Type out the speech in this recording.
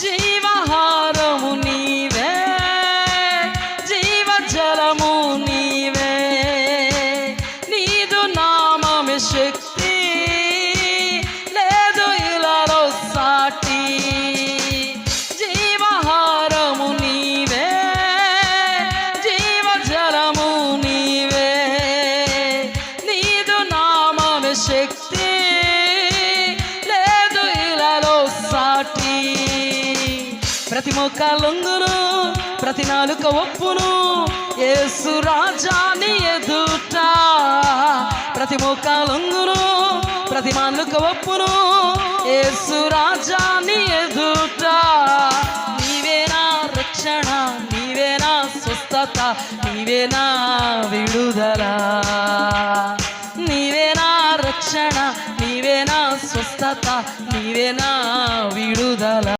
జీవహారము నీవే, జీవజలము నీవే, నీదు నామమే శక్తి, లేదు ఇలాలో సాటి. జీవహారము నీవే, జీవజలము నీవే, నీదు నామమే శక్తి, లేదు ఇలాలో సాటి. ప్రతి మోకాలొంగును, ప్రతి నాలుక ఒప్పును, యేసు రాజా నీ ఎదుట. ప్రతి మోకాలొంగును, ప్రతి నాలుక ఒప్పును, యేసు రాజా నీ ఎదుట. నీవే నా రక్షణ, నీవే నా స్వస్థత, నీవే నా విడుదల. నీవే నా రక్షణ, నీవే నా స్వస్థత, నీవే నా విడుదల.